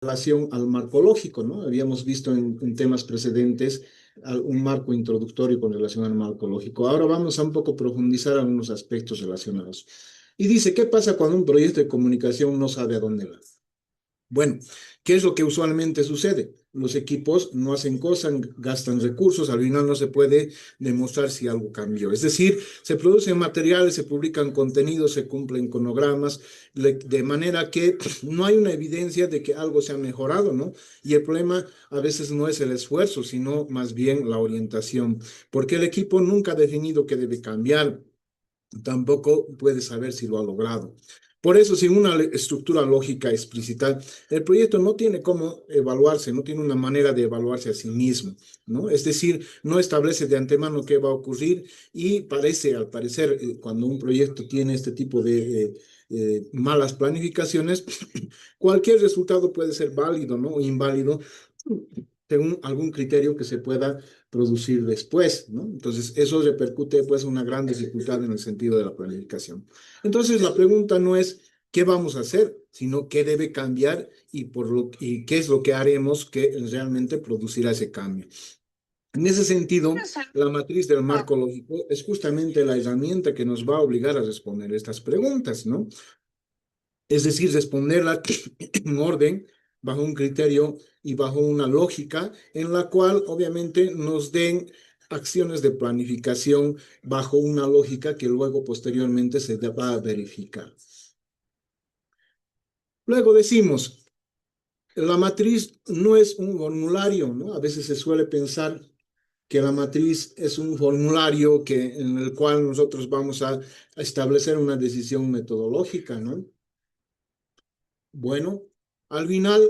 relación al marco lógico, ¿no? Habíamos visto en temas precedentes un marco introductorio con relación al marco lógico. Ahora vamos a un poco profundizar algunos aspectos relacionados. Y dice, ¿qué pasa cuando un proyecto de comunicación no sabe a dónde va? Bueno, ¿qué es lo que usualmente sucede? Los equipos no hacen cosas, gastan recursos, al final no se puede demostrar si algo cambió. Es decir, se producen materiales, se publican contenidos, se cumplen cronogramas, de manera que no hay una evidencia de que algo se ha mejorado, ¿no? Y el problema a veces no es el esfuerzo, sino más bien la orientación, porque el equipo nunca ha definido qué debe cambiar, tampoco puede saber si lo ha logrado. Por eso, sin una estructura lógica explícita, el proyecto no tiene cómo evaluarse, no tiene una manera de evaluarse a sí mismo, ¿no? Es decir, no establece de antemano qué va a ocurrir y parece, al parecer, cuando un proyecto tiene este tipo de malas planificaciones, cualquier resultado puede ser válido, ¿no? O inválido según algún criterio que se pueda producir después, ¿no? Entonces, eso repercute, pues, una gran dificultad en el sentido de la planificación. Entonces, la pregunta no es qué vamos a hacer, sino qué debe cambiar y qué es lo que haremos que realmente producirá ese cambio. En ese sentido, la matriz del marco lógico es justamente la herramienta que nos va a obligar a responder estas preguntas, ¿no? Es decir, responderla en orden, bajo un criterio y bajo una lógica en la cual obviamente nos den acciones de planificación bajo una lógica que luego posteriormente se va a verificar. Luego decimos, la matriz no es un formulario, ¿no? A veces se suele pensar que la matriz es un formulario en el cual nosotros vamos a establecer una decisión metodológica, ¿no? Bueno, al final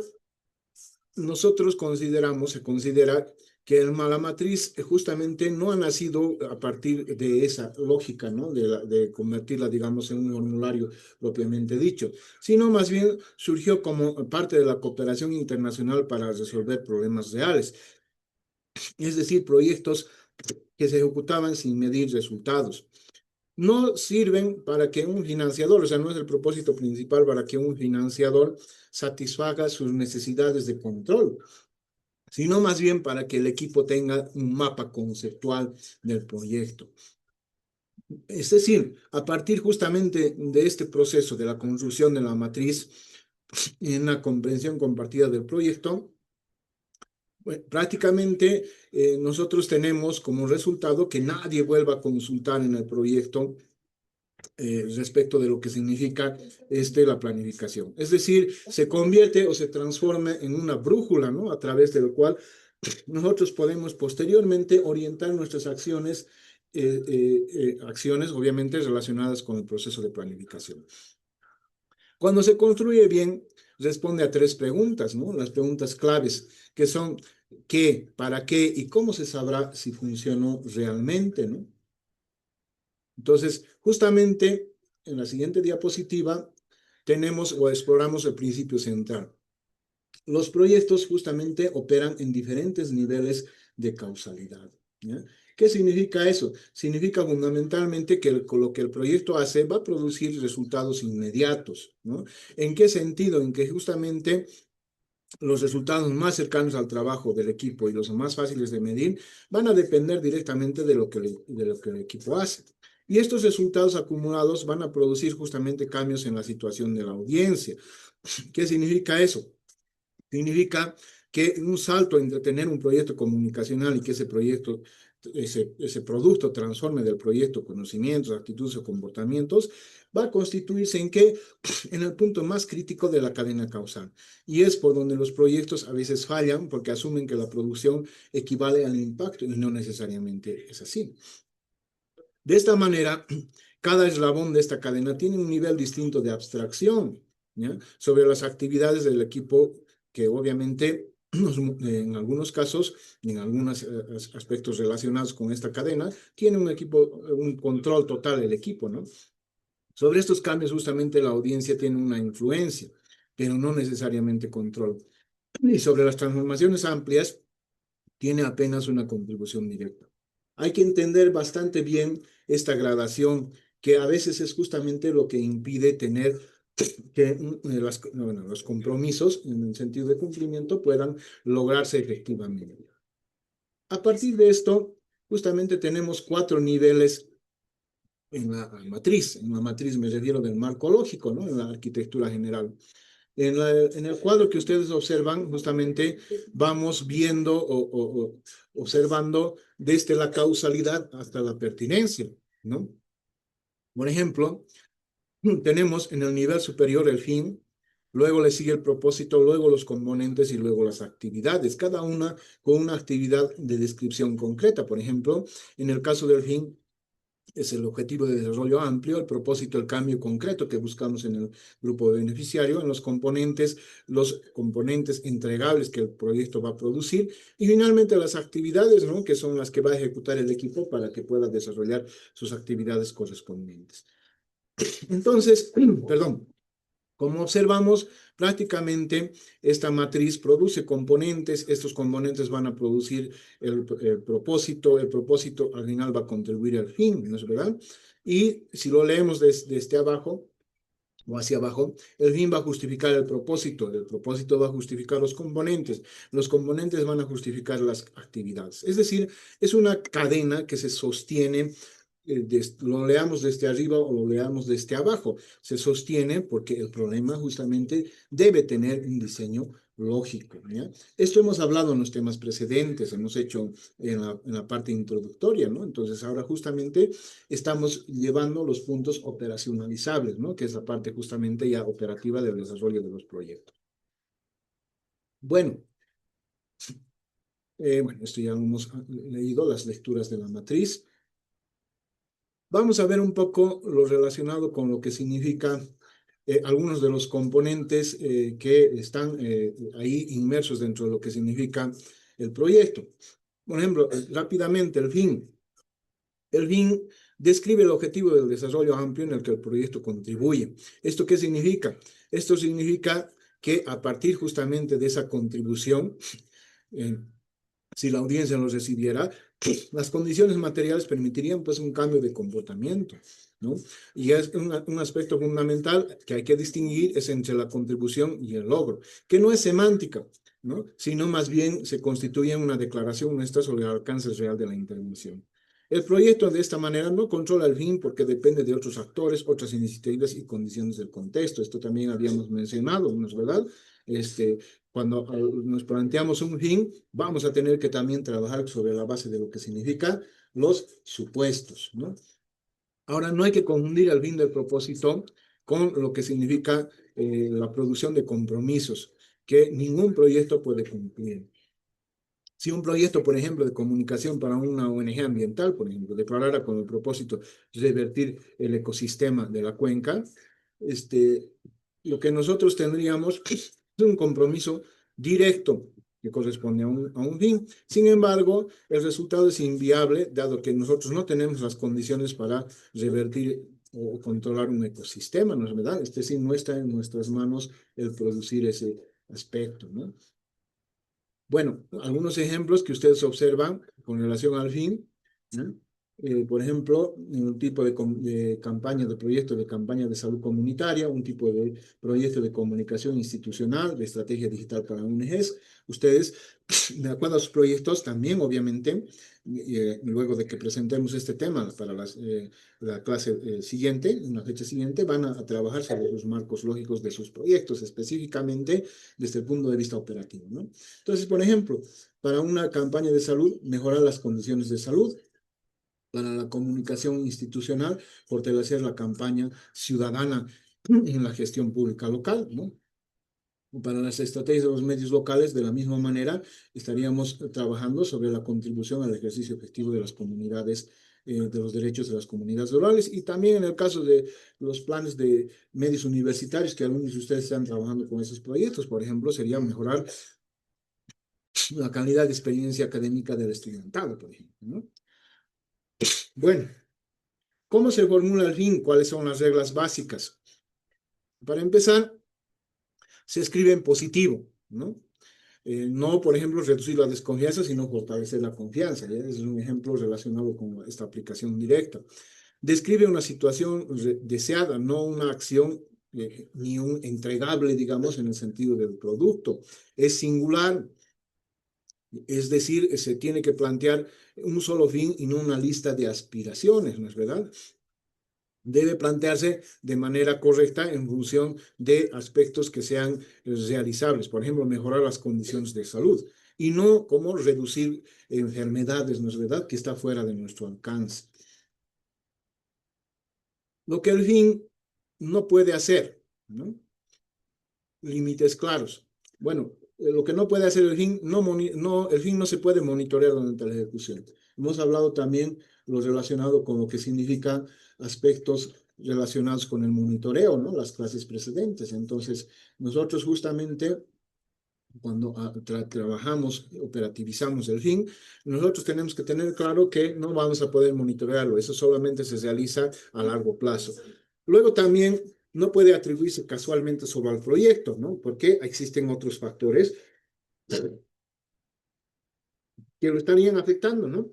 nosotros se considera que el mala matriz justamente no ha nacido a partir de esa lógica, ¿no? De convertirla, digamos, en un formulario propiamente dicho, sino más bien surgió como parte de la cooperación internacional para resolver problemas reales, es decir, proyectos que se ejecutaban sin medir resultados. No sirven para que un financiador, o sea, no es el propósito principal para que un financiador satisfaga sus necesidades de control, sino más bien para que el equipo tenga un mapa conceptual del proyecto. Es decir, a partir justamente de este proceso de la construcción de la matriz en la comprensión compartida del proyecto, bueno, prácticamente nosotros tenemos como resultado que nadie vuelva a consultar en el proyecto respecto de lo que significa la planificación. Es decir, se convierte o se transforma en una brújula, ¿no? A través de lo cual nosotros podemos posteriormente orientar nuestras acciones obviamente relacionadas con el proceso de planificación. Cuando se construye bien, responde a tres preguntas, ¿no? Las preguntas claves, que son qué, para qué y cómo se sabrá si funcionó realmente, ¿no? Entonces, justamente en la siguiente diapositiva tenemos o exploramos el principio central. Los proyectos justamente operan en diferentes niveles de causalidad, ¿ya? ¿Qué significa eso? Significa fundamentalmente que con lo que el proyecto hace va a producir resultados inmediatos, ¿no? ¿En qué sentido? En que justamente los resultados más cercanos al trabajo del equipo y los más fáciles de medir van a depender directamente de lo que el equipo hace. Y estos resultados acumulados van a producir justamente cambios en la situación de la audiencia. ¿Qué significa eso? Significa que un salto entre tener un proyecto comunicacional y que ese producto transforme del proyecto conocimientos, actitudes o comportamientos, va a constituirse en que en el punto más crítico de la cadena causal. Y es por donde los proyectos a veces fallan porque asumen que la producción equivale al impacto y no necesariamente es así. De esta manera, cada eslabón de esta cadena tiene un nivel distinto de abstracción, ¿ya? Sobre las actividades del equipo que obviamente en algunos casos y en algunos aspectos relacionados con esta cadena, tiene un control total del equipo, ¿no? Sobre estos cambios justamente la audiencia tiene una influencia, pero no necesariamente control. Y sobre las transformaciones amplias, tiene apenas una contribución directa. Hay que entender bastante bien esta gradación, que a veces es justamente lo que impide tener que bueno, los compromisos en el sentido de cumplimiento puedan lograrse efectivamente. A partir de esto, justamente tenemos 4 niveles en la matriz. En la matriz me refiero del marco lógico, ¿no? En la arquitectura general. En el cuadro que ustedes observan, justamente vamos viendo o observando desde la causalidad hasta la pertinencia, ¿no? Por ejemplo, tenemos en el nivel superior el fin, luego le sigue el propósito, luego los componentes y luego las actividades, cada una con una actividad de descripción concreta. Por ejemplo, en el caso del fin, es el objetivo de desarrollo amplio, el propósito, el cambio concreto que buscamos en el grupo de beneficiario, en los componentes entregables que el proyecto va a producir y finalmente las actividades, ¿no? Que son las que va a ejecutar el equipo para que pueda desarrollar sus actividades correspondientes. Entonces, perdón, como observamos, prácticamente esta matriz produce componentes, estos componentes van a producir el propósito al final va a contribuir al fin, ¿no es verdad? Y si lo leemos desde abajo o hacia abajo, el fin va a justificar el propósito va a justificar los componentes van a justificar las actividades. Es decir, es una cadena que se sostiene lo leamos desde arriba o lo leamos desde abajo. Se sostiene porque el problema justamente debe tener un diseño lógico. ¿Ya? Esto hemos hablado en los temas precedentes, hemos hecho en la parte introductoria, ¿no? Entonces ahora justamente estamos llevando los puntos operacionalizables, ¿no? Que es la parte justamente ya operativa del desarrollo de los proyectos. Bueno, bueno, esto ya hemos leído las lecturas de la matriz. Vamos a ver un poco lo relacionado con lo que significa algunos de los componentes que están ahí inmersos dentro de lo que significa el proyecto. Por ejemplo, rápidamente, el fin. El fin describe el objetivo del desarrollo amplio en el que el proyecto contribuye. ¿Esto qué significa? Esto significa que a partir justamente de esa contribución, eh, si la audiencia lo recibiera, las condiciones materiales permitirían pues un cambio de comportamiento, ¿no? Y es un aspecto fundamental que hay que distinguir es entre la contribución y el logro, que no es semántica, ¿no? Sino más bien se constituye en una declaración nuestra sobre el alcance real de la intervención. El proyecto de esta manera no controla el fin porque depende de otros actores, otras iniciativas y condiciones del contexto. Esto también habíamos mencionado, ¿no es verdad? Cuando nos planteamos un fin, vamos a tener que también trabajar sobre la base de lo que significa los supuestos, ¿no? Ahora, no hay que confundir el fin del propósito con lo que significa la producción de compromisos que ningún proyecto puede cumplir. Si un proyecto, por ejemplo, de comunicación para una ONG ambiental, por ejemplo, declarara con el propósito de revertir el ecosistema de la cuenca, este, lo que nosotros tendríamos es un compromiso directo que corresponde a un fin. Sin embargo, el resultado es inviable, dado que nosotros no tenemos las condiciones para revertir o controlar un ecosistema, ¿no es verdad? Es decir, no está en nuestras manos el producir ese aspecto, ¿no? Bueno, algunos ejemplos que ustedes observan con relación al fin, ¿no? Por ejemplo, un tipo de campaña, de proyecto de campaña de salud comunitaria, un tipo de proyecto de comunicación institucional, de estrategia digital para ONGs. Ustedes, de acuerdo a sus proyectos, también, obviamente, luego de que presentemos este tema para la clase siguiente, en la fecha siguiente, van a trabajar sobre los marcos lógicos de sus proyectos, específicamente desde el punto de vista operativo, ¿no? Entonces, por ejemplo, para una campaña de salud, mejorar las condiciones de salud. Para la comunicación institucional, fortalecer la campaña ciudadana en la gestión pública local, ¿no? Para las estrategias de los medios locales, de la misma manera, estaríamos trabajando sobre la contribución al ejercicio efectivo de las comunidades, de los derechos de las comunidades rurales y también en el caso de los planes de medios universitarios, que algunos de ustedes están trabajando con esos proyectos, por ejemplo, sería mejorar la calidad de experiencia académica del estudiantado, por ejemplo, ¿no? Bueno, ¿cómo se formula el fin? ¿Cuáles son las reglas básicas? Para empezar, se escribe en positivo, ¿no? No, por ejemplo, reducir la desconfianza, sino fortalecer la confianza. ¿Ya? Ese es un ejemplo relacionado con esta aplicación directa. Describe una situación deseada, no una acción ni un entregable, digamos, en el sentido del producto. Es singular, es decir, se tiene que plantear un solo fin y no una lista de aspiraciones, ¿no es verdad? Debe plantearse de manera correcta en función de aspectos que sean realizables. Por ejemplo, mejorar las condiciones de salud y no como reducir enfermedades, ¿no es verdad?, que está fuera de nuestro alcance. Lo que el fin no puede hacer, ¿no? Límites claros. Bueno, lo que no puede hacer el fin, el fin no se puede monitorear durante la ejecución. Hemos hablado también lo relacionado con lo que significa aspectos relacionados con el monitoreo, ¿no? Las clases precedentes. Entonces, nosotros justamente cuando trabajamos, operativizamos el fin, nosotros tenemos que tener claro que no vamos a poder monitorearlo, eso solamente se realiza a largo plazo. Luego también no puede atribuirse casualmente sobre el proyecto, ¿no? Porque existen otros factores que lo estarían afectando, ¿no?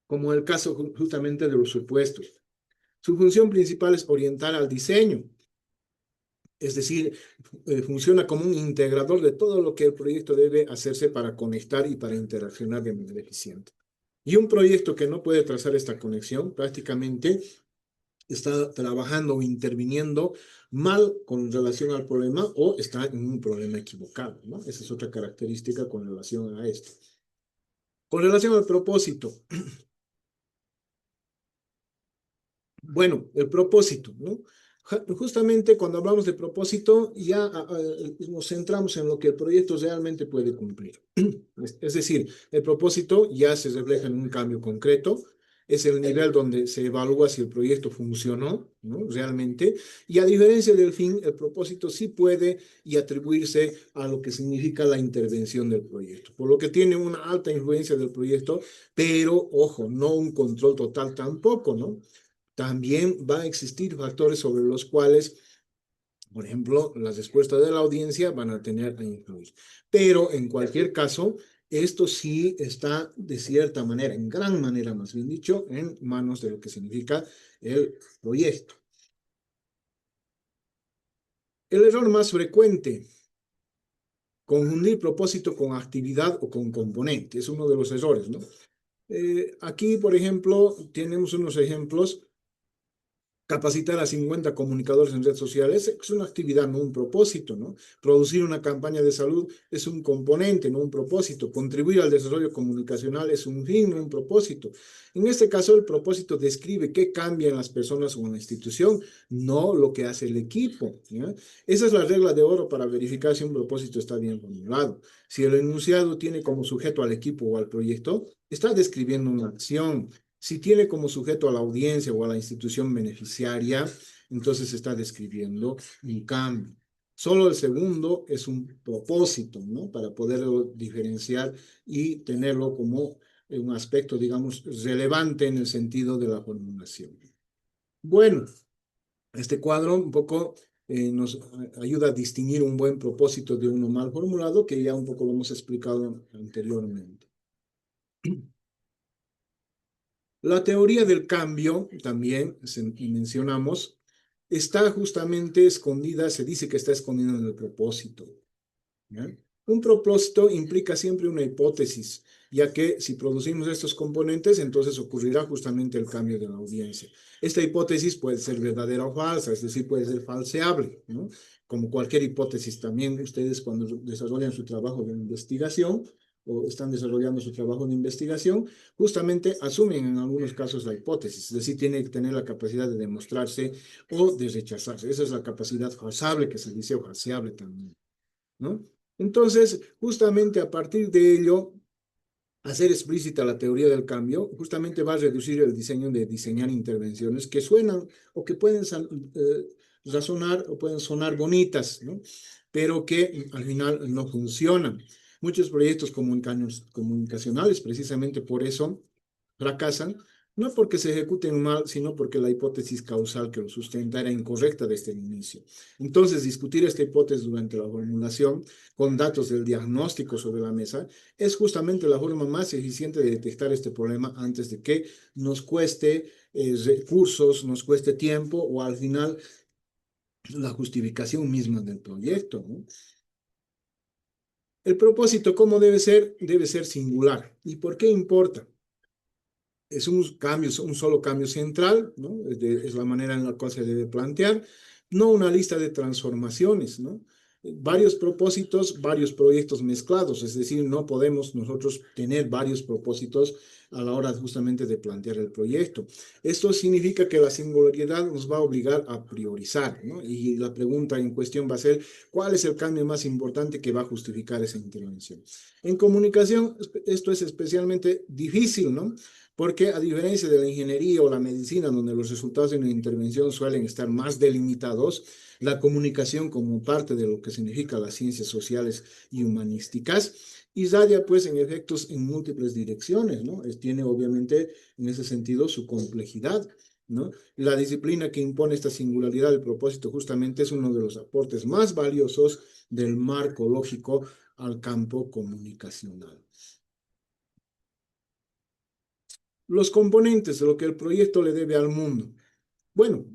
Como el caso justamente de los supuestos. Su función principal es orientar al diseño, es decir, funciona como un integrador de todo lo que el proyecto debe hacerse para conectar y para interaccionar de manera eficiente. Y un proyecto que no puede trazar esta conexión prácticamente está trabajando o interviniendo mal con relación al problema o está en un problema equivocado, ¿no? Esa es otra característica con relación a esto. Con relación al propósito, bueno, el propósito, ¿no? Justamente cuando hablamos de propósito, ya nos centramos en lo que el proyecto realmente puede cumplir. Es decir, el propósito ya se refleja en un cambio concreto, es el nivel donde se evalúa si el proyecto funcionó, ¿no? Realmente, y a diferencia del fin, el propósito sí puede y atribuirse a lo que significa la intervención del proyecto, por lo que tiene una alta influencia del proyecto, pero ojo, no un control total tampoco, ¿no? También van a existir factores sobre los cuales, por ejemplo, las respuestas de la audiencia van a tener a influir. Pero en cualquier caso, esto sí está de cierta manera, en gran manera más bien dicho, en manos de lo que significa el proyecto. El error más frecuente, confundir propósito con actividad o con componente, es uno de los errores, ¿no? Aquí, por ejemplo, tenemos unos ejemplos. Capacitar a 50 comunicadores en redes sociales es una actividad, no un propósito, ¿no? Producir una campaña de salud es un componente, no un propósito. Contribuir al desarrollo comunicacional es un fin, no un propósito. En este caso, el propósito describe qué cambia en las personas o en la institución, no lo que hace el equipo, ¿ya? Esa es la regla de oro para verificar si un propósito está bien formulado. Si el enunciado tiene como sujeto al equipo o al proyecto, está describiendo una acción. Si tiene como sujeto a la audiencia o a la institución beneficiaria, entonces está describiendo un cambio. Solo el segundo es un propósito, ¿no? Para poderlo diferenciar y tenerlo como un aspecto, digamos, relevante en el sentido de la formulación. Bueno, este cuadro un poco nos ayuda a distinguir un buen propósito de uno mal formulado, que ya un poco lo hemos explicado anteriormente. La teoría del cambio, también mencionamos, está justamente escondida, se dice que está escondida en el propósito, ¿ya? Un propósito implica siempre una hipótesis, ya que si producimos estos componentes, entonces ocurrirá justamente el cambio de la audiencia. Esta hipótesis puede ser verdadera o falsa, es decir, puede ser falseable, ¿no? Como cualquier hipótesis, también ustedes cuando desarrollan su trabajo de investigación o están desarrollando su trabajo de investigación, justamente asumen en algunos casos la hipótesis, es decir, tiene que tener la capacidad de demostrarse o de rechazarse. Esa es la capacidad falsable que se dice o falseable también, ¿no? Entonces, justamente a partir de ello, hacer explícita la teoría del cambio, justamente va a reducir el diseño de diseñar intervenciones que suenan o que pueden razonar o pueden sonar bonitas, ¿no? Pero que al final no funcionan. Muchos proyectos comunicacionales, precisamente por eso, fracasan, no porque se ejecuten mal, sino porque la hipótesis causal que lo sustenta era incorrecta desde el inicio. Entonces, discutir esta hipótesis durante la formulación con datos del diagnóstico sobre la mesa es justamente la forma más eficiente de detectar este problema antes de que nos cueste recursos, nos cueste tiempo o al final la justificación misma del proyecto, ¿no? El propósito, ¿cómo debe ser? Debe ser singular. ¿Y por qué importa? Es un cambio, un solo cambio central, ¿no? Es la manera en la cual se debe plantear, no una lista de transformaciones, ¿no? Varios propósitos, varios proyectos mezclados, es decir, no podemos nosotros tener varios propósitos a la hora justamente de plantear el proyecto. Esto significa que la singularidad nos va a obligar a priorizar, ¿no? Y la pregunta en cuestión va a ser, ¿cuál es el cambio más importante que va a justificar esa intervención? En comunicación, esto es especialmente difícil, ¿no? Porque a diferencia de la ingeniería o la medicina, donde los resultados de una intervención suelen estar más delimitados, la comunicación como parte de lo que significa las ciencias sociales y humanísticas, irradia pues en efectos en múltiples direcciones, ¿no? Tiene obviamente en ese sentido su complejidad, ¿no? La disciplina que impone esta singularidad del propósito justamente es uno de los aportes más valiosos del marco lógico al campo comunicacional. Los componentes de lo que el proyecto le debe al mundo. Bueno,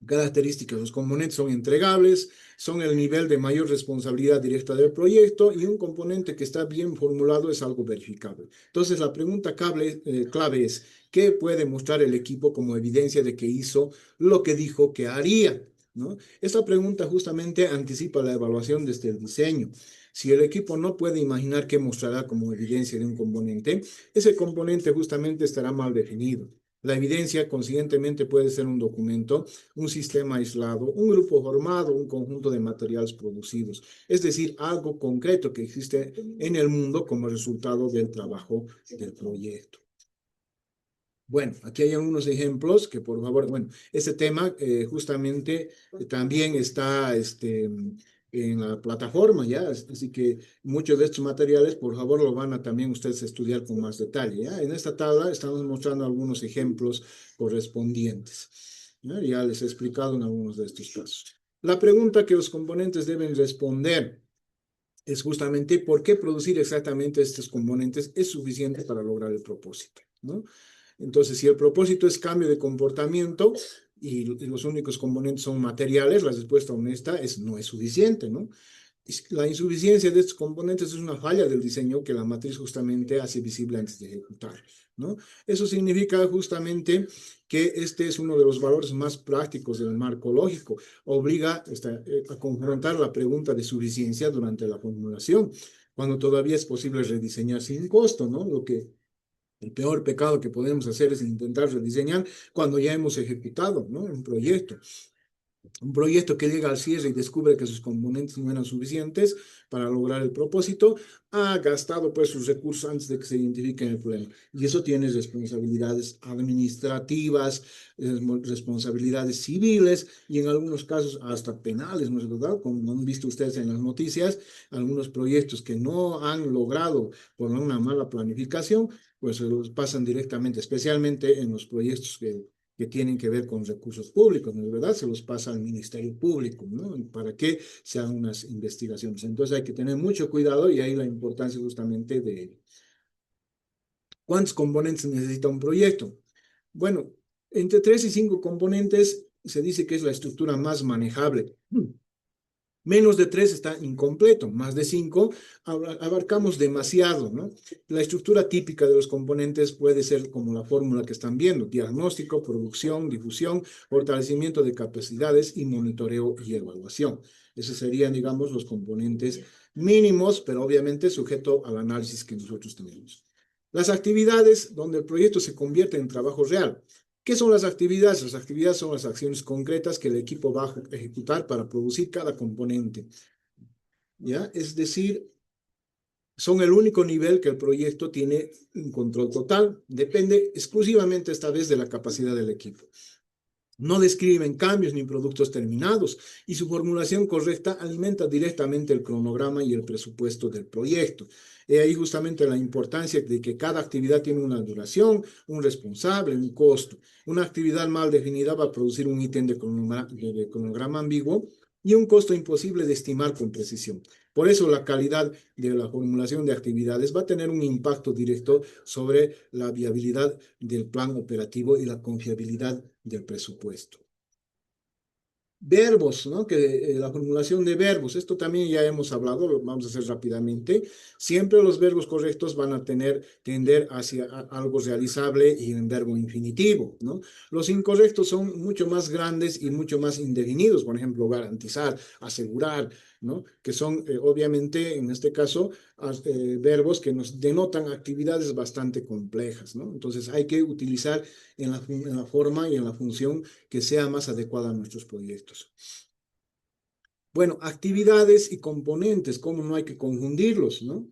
características, los componentes son entregables, son el nivel de mayor responsabilidad directa del proyecto y un componente que está bien formulado es algo verificable. Entonces, la pregunta clave es, ¿qué puede mostrar el equipo como evidencia de que hizo lo que dijo que haría? ¿No? Esta pregunta justamente anticipa la evaluación desde el diseño. Si el equipo no puede imaginar qué mostrará como evidencia de un componente, ese componente justamente estará mal definido. La evidencia, consiguientemente, puede ser un documento, un sistema aislado, un grupo formado, un conjunto de materiales producidos, es decir, algo concreto que existe en el mundo como resultado del trabajo del proyecto. Bueno, aquí hay algunos ejemplos que por favor, bueno, este tema justamente también está en la plataforma, ¿ya? Así que muchos de estos materiales, por favor, lo van a también ustedes estudiar con más detalle, ¿ya? En esta tabla estamos mostrando algunos ejemplos correspondientes, ¿ya? Ya les he explicado en algunos de estos casos. La pregunta que los componentes deben responder es justamente por qué producir exactamente estos componentes es suficiente para lograr el propósito, ¿no? Entonces, si el propósito es cambio de comportamiento y los únicos componentes son materiales, la respuesta honesta es no es suficiente, ¿no? La insuficiencia de estos componentes es una falla del diseño que la matriz justamente hace visible antes de ejecutar, ¿no? Eso significa justamente que este es uno de los valores más prácticos del marco lógico. Obliga a confrontar la pregunta de suficiencia durante la formulación, cuando todavía es posible rediseñar sin costo, ¿no? El peor pecado que podemos hacer es intentar rediseñar cuando ya hemos ejecutado, ¿no? Un proyecto. Un proyecto que llega al cierre y descubre que sus componentes no eran suficientes para lograr el propósito, ha gastado pues sus recursos antes de que se identifique el problema. Y eso tiene responsabilidades administrativas, responsabilidades civiles y en algunos casos hasta penales, ¿no es verdad? Como han visto ustedes en las noticias, algunos proyectos que no han logrado por una mala planificación, pues se los pasan directamente, especialmente en los proyectos que tienen que ver con recursos públicos, ¿no es verdad? Se los pasa al Ministerio Público, ¿no? Para que se hagan unas investigaciones. Entonces hay que tener mucho cuidado y ahí la importancia justamente de cuántos componentes necesita un proyecto. Bueno, entre 3 y 5 componentes se dice que es la estructura más manejable. Menos de 3 está incompleto, más de 5 abarcamos demasiado, ¿no? La estructura típica de los componentes puede ser como la fórmula que están viendo: diagnóstico, producción, difusión, fortalecimiento de capacidades y monitoreo y evaluación. Esos serían, digamos, los componentes mínimos, pero obviamente sujeto al análisis que nosotros tenemos. Las actividades donde el proyecto se convierte en trabajo real. ¿Qué son las actividades? Las actividades son las acciones concretas que el equipo va a ejecutar para producir cada componente, ¿ya? Es decir, son el único nivel que el proyecto tiene un control total. Depende exclusivamente esta vez de la capacidad del equipo. No describen cambios ni productos terminados y su formulación correcta alimenta directamente el cronograma y el presupuesto del proyecto. Y ahí justamente la importancia de que cada actividad tiene una duración, un responsable, un costo. Una actividad mal definida va a producir un ítem de cronograma ambiguo y un costo imposible de estimar con precisión. Por eso la calidad de la formulación de actividades va a tener un impacto directo sobre la viabilidad del plan operativo y la confiabilidad del presupuesto. Verbos, ¿no? La formulación de verbos, esto también ya hemos hablado, lo vamos a hacer rápidamente. Siempre los verbos correctos van a tender hacia algo realizable y en verbo infinitivo, ¿no? Los incorrectos son mucho más grandes y mucho más indefinidos, por ejemplo, garantizar, asegurar, ¿no? Que son, obviamente, en este caso, verbos que nos denotan actividades bastante complejas, ¿no? Entonces hay que utilizar en la forma y en la función que sea más adecuada a nuestros proyectos. Bueno, actividades y componentes, cómo no hay que confundirlos, ¿no?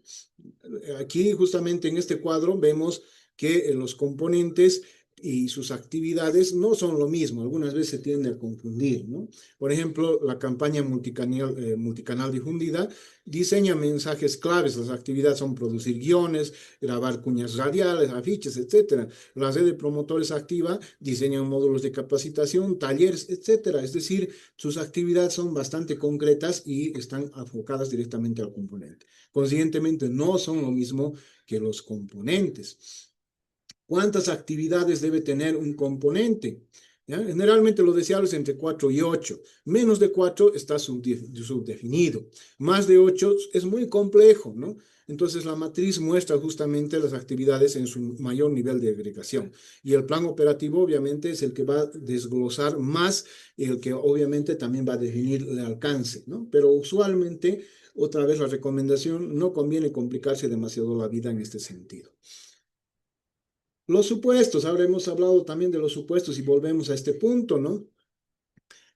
Aquí justamente en este cuadro vemos que los componentes y sus actividades no son lo mismo, algunas veces se tiende a confundir, ¿no? Por ejemplo, la campaña multicanal difundida diseña mensajes claves, las actividades son producir guiones, grabar cuñas radiales, afiches, etcétera. La red de promotores activa diseñan módulos de capacitación, talleres, etcétera. Es decir, sus actividades son bastante concretas y están enfocadas directamente al componente. Consiguientemente, no son lo mismo que los componentes. ¿Cuántas actividades debe tener un componente? ¿Ya? Generalmente lo deseable es entre 4 y 8. Menos de 4 está subdefinido. Más de 8 es muy complejo, ¿no? Entonces la matriz muestra justamente las actividades en su mayor nivel de agregación. Y el plan operativo obviamente es el que va a desglosar más y el que obviamente también va a definir el alcance, ¿no? Pero usualmente, otra vez la recomendación, no conviene complicarse demasiado la vida en este sentido. Los supuestos, ahora hemos hablado también de los supuestos y volvemos a este punto, ¿no?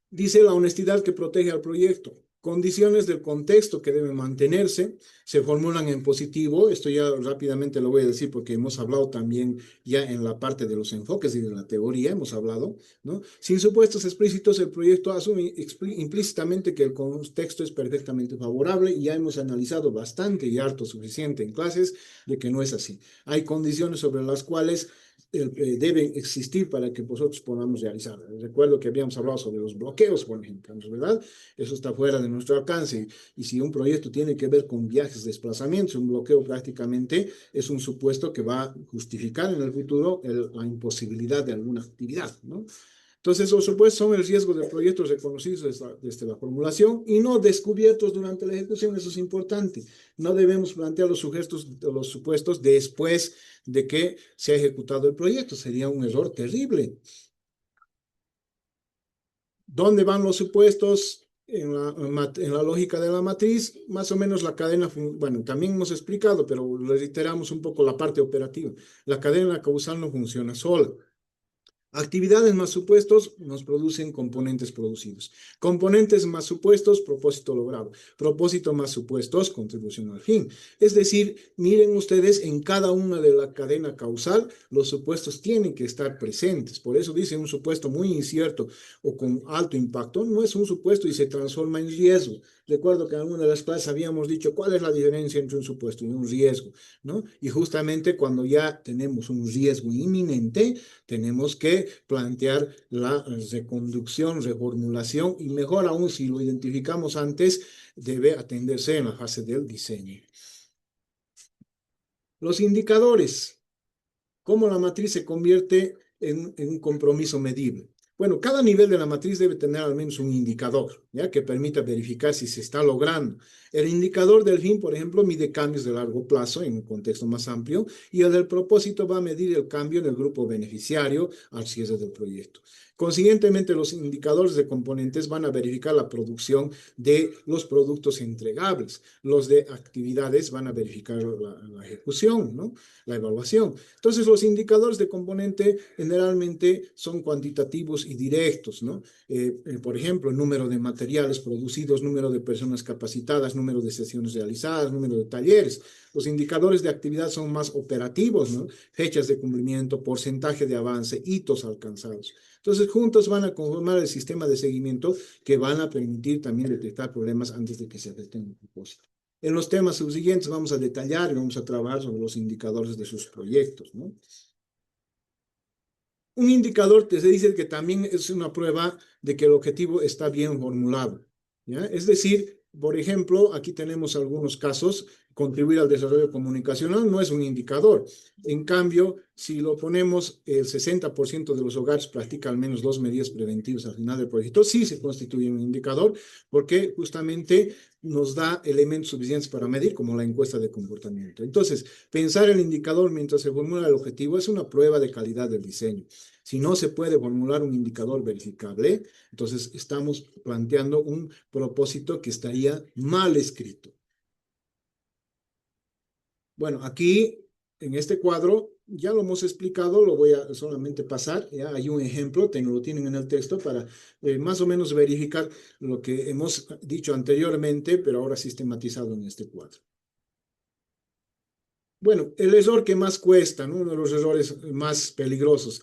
Dice la honestidad que protege al proyecto. Condiciones del contexto que deben mantenerse se formulan en positivo. Esto ya rápidamente lo voy a decir porque hemos hablado también ya en la parte de los enfoques y de la teoría, hemos hablado, ¿no? Sin supuestos explícitos, el proyecto asume implícitamente que el contexto es perfectamente favorable y ya hemos analizado bastante y harto suficiente en clases de que no es así. Hay condiciones sobre las cuales deben existir para que nosotros podamos realizar. Recuerdo que habíamos hablado sobre los bloqueos, por ejemplo, ¿verdad? Eso está fuera de nuestro alcance. Y si un proyecto tiene que ver con viajes, desplazamientos, un bloqueo prácticamente es un supuesto que va a justificar en el futuro la imposibilidad de alguna actividad, ¿no? Entonces, los supuestos son el riesgo de proyectos reconocidos desde la formulación y no descubiertos durante la ejecución. Eso es importante. No debemos plantear los supuestos después de que se ha ejecutado el proyecto. Sería un error terrible. ¿Dónde van los supuestos? En la lógica de la matriz, más o menos la cadena, bueno, también hemos explicado, pero reiteramos un poco la parte operativa. La cadena causal no funciona sola. Actividades más supuestos nos producen componentes producidos. Componentes más supuestos, propósito logrado. Propósito más supuestos, contribución al fin. Es decir, miren ustedes, en cada una de la cadena causal, los supuestos tienen que estar presentes. Por eso dice un supuesto muy incierto o con alto impacto, no es un supuesto y se transforma en riesgo. Recuerdo que en alguna de las clases habíamos dicho cuál es la diferencia entre un supuesto y un riesgo, ¿no? Y justamente cuando ya tenemos un riesgo inminente, tenemos que plantear la reconducción, reformulación y mejor aún si lo identificamos antes, debe atenderse en la fase del diseño. Los indicadores, cómo la matriz se convierte en un compromiso medible. Bueno, cada nivel de la matriz debe tener al menos un indicador, ¿ya? Que permita verificar si se está logrando. El indicador del fin, por ejemplo, mide cambios de largo plazo en un contexto más amplio y el del propósito va a medir el cambio en el grupo beneficiario al cierre del proyecto. Consiguientemente, los indicadores de componentes van a verificar la producción de los productos entregables. Los de actividades van a verificar la ejecución, ¿no? La evaluación. Entonces, los indicadores de componente generalmente son cuantitativos y directos, ¿no? Por ejemplo, el número de materiales producidos, número de personas capacitadas, número de sesiones realizadas, número de talleres. Los indicadores de actividad son más operativos, ¿no? Fechas de cumplimiento, porcentaje de avance, hitos alcanzados. Entonces, juntos van a conformar el sistema de seguimiento que van a permitir también detectar problemas antes de que se afecten el propósito. En los temas subsiguientes vamos a detallar y vamos a trabajar sobre los indicadores de sus proyectos, ¿no? Un indicador te dice que también es una prueba de que el objetivo está bien formulado, ¿ya? Es decir, por ejemplo, aquí tenemos algunos casos contribuir al desarrollo comunicacional, no es un indicador. En cambio, si lo ponemos, el 60% de los hogares practica al menos 2 medidas preventivas al final del proyecto, sí se constituye un indicador, porque justamente nos da elementos suficientes para medir, como la encuesta de comportamiento. Entonces, pensar el indicador mientras se formula el objetivo es una prueba de calidad del diseño. Si no se puede formular un indicador verificable, entonces estamos planteando un propósito que estaría mal escrito. Bueno, aquí en este cuadro ya lo hemos explicado, lo voy a solamente pasar. Ya hay un ejemplo, lo tienen en el texto para más o menos verificar lo que hemos dicho anteriormente, pero ahora sistematizado en este cuadro. Bueno, el error que más cuesta, ¿no? Uno de los errores más peligrosos,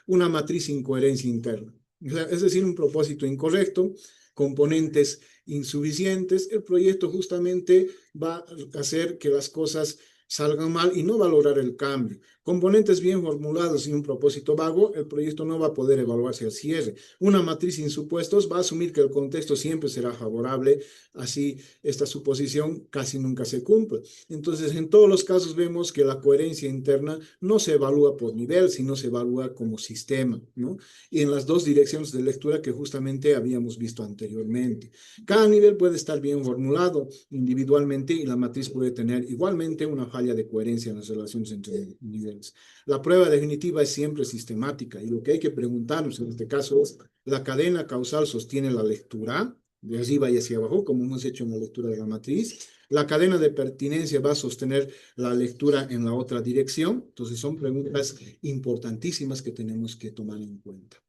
una matriz sin coherencia interna. O sea, es decir, un propósito incorrecto, componentes insuficientes. El proyecto justamente va a hacer que las cosas salgan mal y no va a lograr el cambio. Componentes bien formulados y un propósito vago, el proyecto no va a poder evaluarse al cierre. Una matriz sin supuestos va a asumir que el contexto siempre será favorable, así esta suposición casi nunca se cumple. Entonces, en todos los casos vemos que la coherencia interna no se evalúa por nivel, sino se evalúa como sistema, ¿no? Y en las dos direcciones de lectura que justamente habíamos visto anteriormente. Cada nivel puede estar bien formulado individualmente y la matriz puede tener igualmente una falla de coherencia en las relaciones entre niveles. La prueba definitiva es siempre sistemática y lo que hay que preguntarnos en este caso es, ¿la cadena causal sostiene la lectura? De arriba y hacia abajo, como hemos hecho en la lectura de la matriz. La cadena de pertinencia va a sostener la lectura en la otra dirección. Entonces son preguntas importantísimas que tenemos que tomar en cuenta.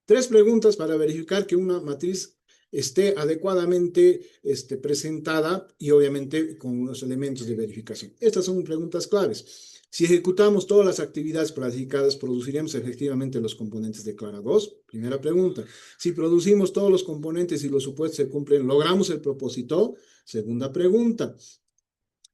3 preguntas para verificar que una matriz esté adecuadamente presentada y obviamente con los elementos de verificación. Estas son preguntas claves. Si ejecutamos todas las actividades planificadas, ¿produciremos efectivamente los componentes declarados? Primera pregunta. Si producimos todos los componentes y los supuestos se cumplen, ¿logramos el propósito? Segunda pregunta.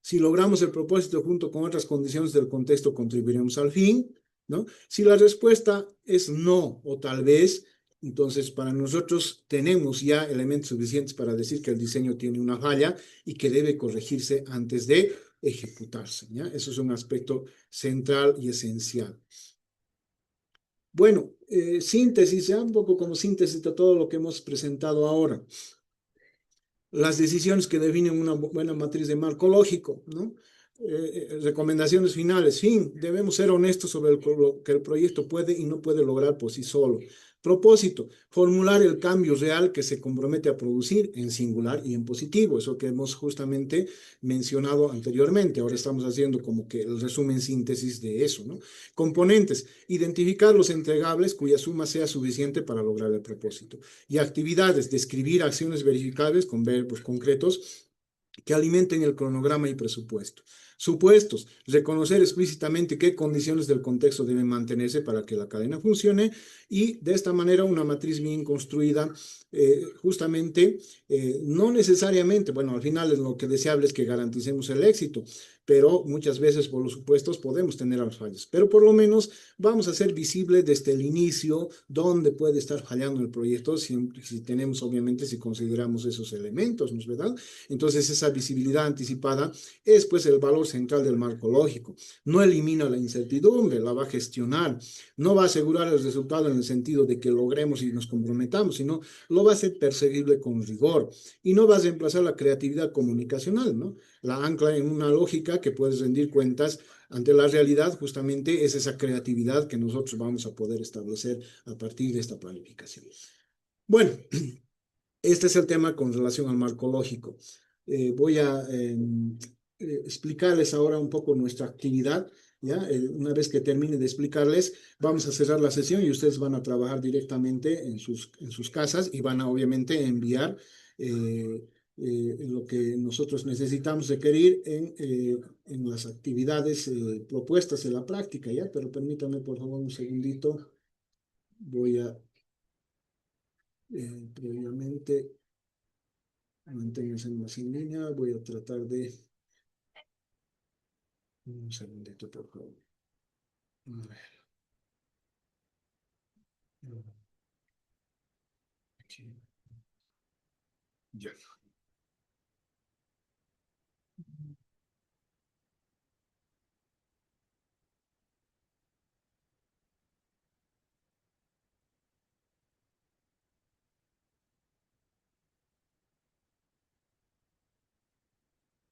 Si logramos el propósito junto con otras condiciones del contexto, contribuiremos al fin, ¿no? Si la respuesta es no o tal vez, entonces para nosotros tenemos ya elementos suficientes para decir que el diseño tiene una falla y que debe corregirse antes de ejecutarse, ¿ya? Eso es un aspecto central y esencial. Bueno, síntesis, ya un poco como síntesis de todo lo que hemos presentado ahora. Las decisiones que definen una buena matriz de marco lógico, ¿no? Recomendaciones finales. Fin, debemos ser honestos sobre lo que el proyecto puede y no puede lograr por sí solo. Propósito, formular el cambio real que se compromete a producir en singular y en positivo, eso que hemos justamente mencionado anteriormente. Ahora estamos haciendo como que el resumen síntesis de eso, ¿no? Componentes, identificar los entregables cuya suma sea suficiente para lograr el propósito. Y actividades, describir acciones verificables con verbos concretos que alimenten el cronograma y presupuesto. Supuestos, reconocer explícitamente qué condiciones del contexto deben mantenerse para que la cadena funcione y de esta manera una matriz bien construida, justamente, no necesariamente, bueno, al final lo que deseable es que garanticemos el éxito, pero muchas veces por los supuestos podemos tener las fallas, pero por lo menos vamos a hacer visible desde el inicio dónde puede estar fallando el proyecto, si tenemos obviamente, si consideramos esos elementos, ¿no es verdad? Entonces esa visibilidad anticipada es pues el valor central del marco lógico. No elimina la incertidumbre, la va a gestionar, no va a asegurar el resultado en el sentido de que logremos y nos comprometamos, sino lo va a hacer perseguible con rigor y no va a reemplazar la creatividad comunicacional, ¿no? La ancla en una lógica que puedes rendir cuentas ante la realidad, justamente es esa creatividad que nosotros vamos a poder establecer a partir de esta planificación. Bueno, este es el tema con relación al marco lógico. Voy a explicarles ahora un poco nuestra actividad. ¿Ya? Una vez que termine de explicarles, vamos a cerrar la sesión y ustedes van a trabajar directamente en sus casas y van a obviamente enviar lo que nosotros necesitamos requerir en las actividades propuestas en la práctica. ¿Ya? Pero permítanme por favor un segundito. Voy a previamente manténganse más en línea. Voy a tratar de... Un segundito, por favor. A ver. Aquí. Ya.